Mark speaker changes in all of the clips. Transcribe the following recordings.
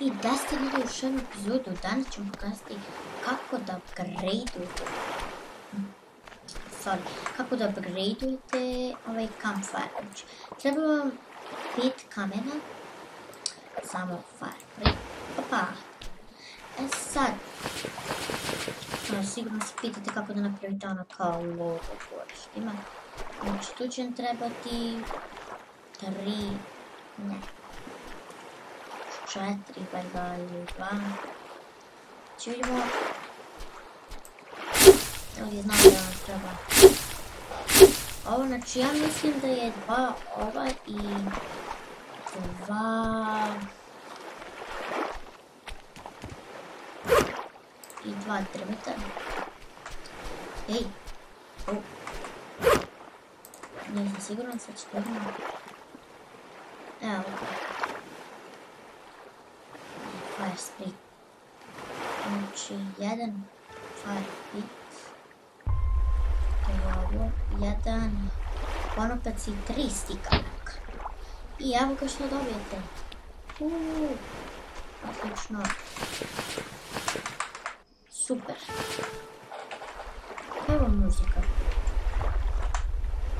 Speaker 1: I da ste gledali još jednu epizodu, danas ću vam pokazati kako da upgradeujete ovaj campfire. Znači, treba vam 5 kamena, samo fire. Opa! E sad, sigurno se pitate kako da napravite ono kao logo dvorištima. Znači, tu će vam trebati 3, ne, 4, valjda ili 2. Znači vidimo, ali znam da vam treba ovo, znači ja mislim da je 2 ova i 2 drveta. Ej, nisam siguran, sad ću vidimo. Evo ga. Fire split. Znači, 1 fire pit. To je ovo. 1 konopac i 3 stikanak. I evo ga što dobijete. Odlično. Super. Evo muzika.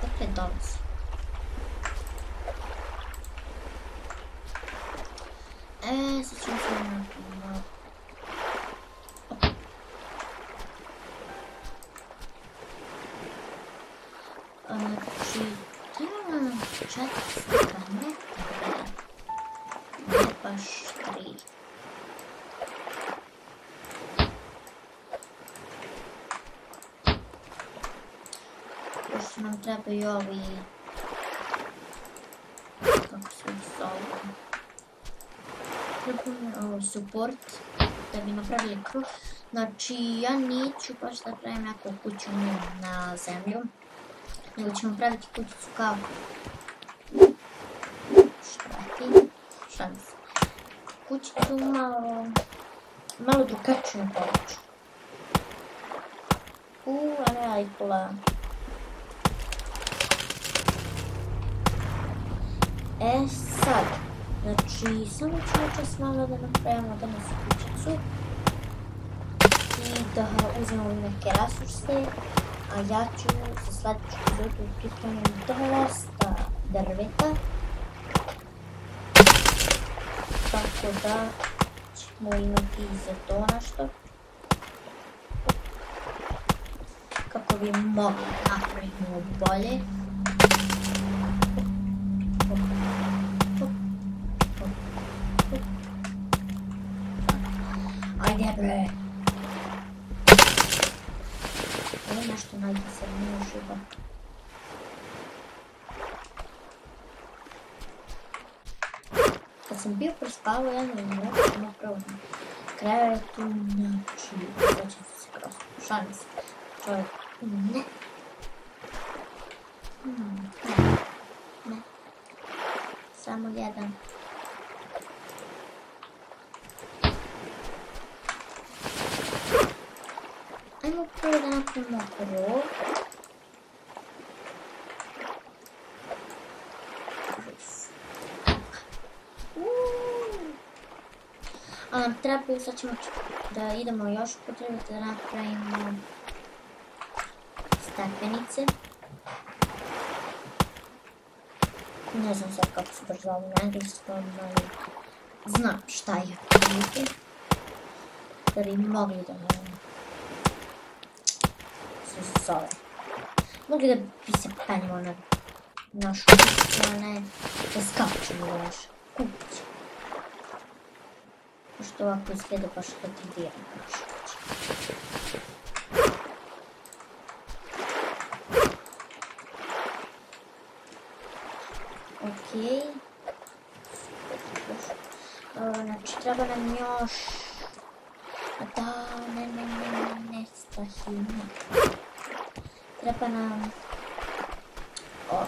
Speaker 1: Dakle, dolazi. Sad ćemo se napravimo. Znači, treba nam 4 stikane. Ne baš 3. Još nam trebaju ovi... kako se zove? Trebamo support da bi napravili krov. Znači, ja neću baš da pravim neku kuću na zemlju, nego ćemo praviti kućicu kao šans. Kućicu malo drugačiju pomoću. Ajkula. E sad, znači samo ću čas malo da napravimo danas kućicu i da uzmemo neke resurse, a ja ću za sljedeću epizodu pripremim dosta drveta, tako da ćemo imati za to nešto kako bi mogli napravimo bolje. Ajde bre! Ovo je nešto najde se nije uživa. Kad sam bio prespavao jednu minutu, sam upravo na krevetu, znači, sad ćete se kroz šalim se. Čovjek, ne. Ne. Samo jedan. Ajmo prvo da napravimo krov. A nam trebaju, sad ćemo da idemo još potrebiti da napravimo stepenice. Ne znam sad kako se baš zove na engleskom, ali znam šta je otprilike. Da bi mogli da se zove. Mogli da bi se penjemo na našu kuću, a ne da skačemo na našu kuću. Pošto ovako izgleda baš kad idemo na našu kuću. Okej. Znači treba nam još... Da, ne, stahina. Treba nam... Ovo.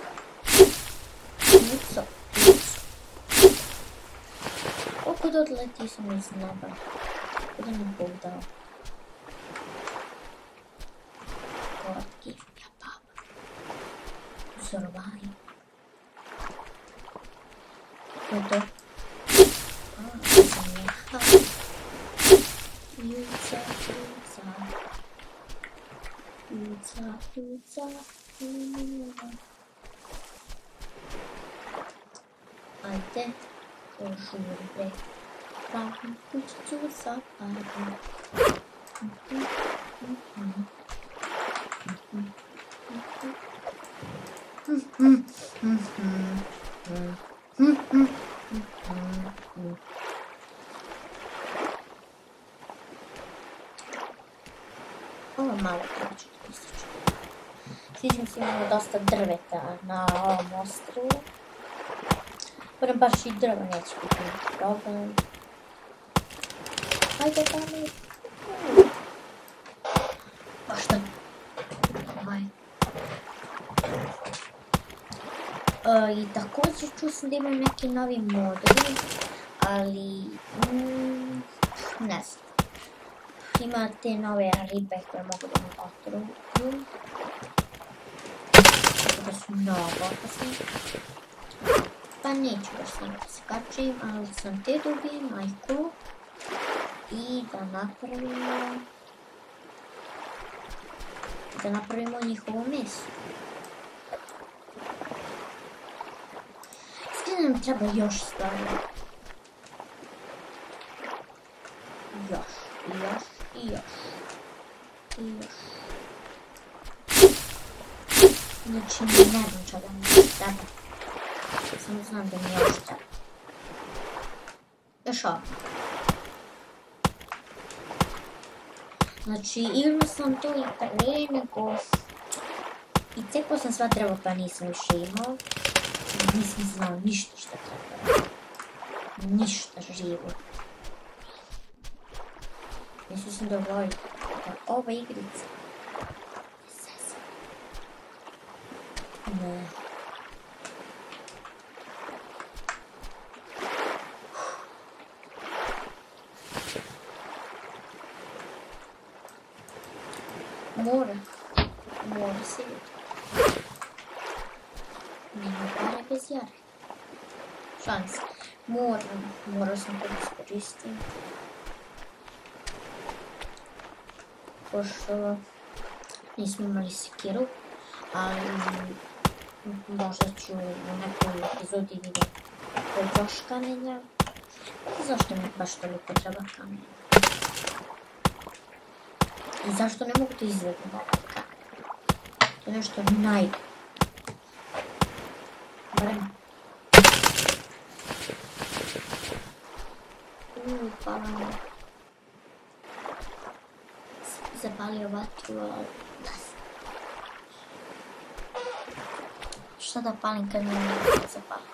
Speaker 1: Pico. Kud odleti sam iz neba. Kuda nam Bog dao. God give me a power. Survive. To je to. Sam ja. Juca, juca. Ajde, požuri bre. Pravim kućicu zapadim. Ovo malo prođe, ističu. Sviđam se imamo dosta drveta na ovom ostrvu. Moram baš i drva neće biti problem. Hajde da mi... Pa šta? I također čuo sam da imaju neki novi modovi, ali ne znam. Ima te nove ribe koje mogu da mi otruju. Tako da su mnogo opasne. Pa neću baš s njima da se kačim, ali sam te dobijem, majku. I da napravimo njihovo meso. Izgleda nam treba još stvari. Još. Znači, ne znam čega mi treba. Samo znam da mi još treba. Još ovo. Znači, igrao sam to i prije nego... I cepao sam sva drva pa nisam više imao. Nisam znao ništa što treba. Ništa živo. Mislio sam da volim da ova igrica je sesa. Ne. Mora se vidi. Nema pare bez jare. Šanse. Morao sam to iskoristiti. Pošto nismo imali sekiru, ali možda ću u nekoj epizodi vidjeti još kamenja. Zašto mi baš toliko treba kamenja? I zašto ne mogu to izvediti na ovaj kamen? To je nešto najbolje. Barem. Hvala mi. Zapalio vatru, ali da se. Šta da palim kad ne mogu da zapalim?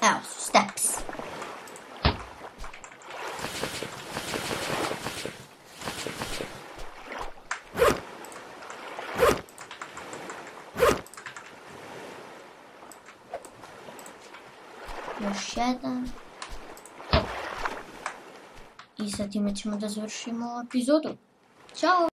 Speaker 1: Evo su steps. Još jedan. I sa time ćemo da završimo epizodu. Ćao!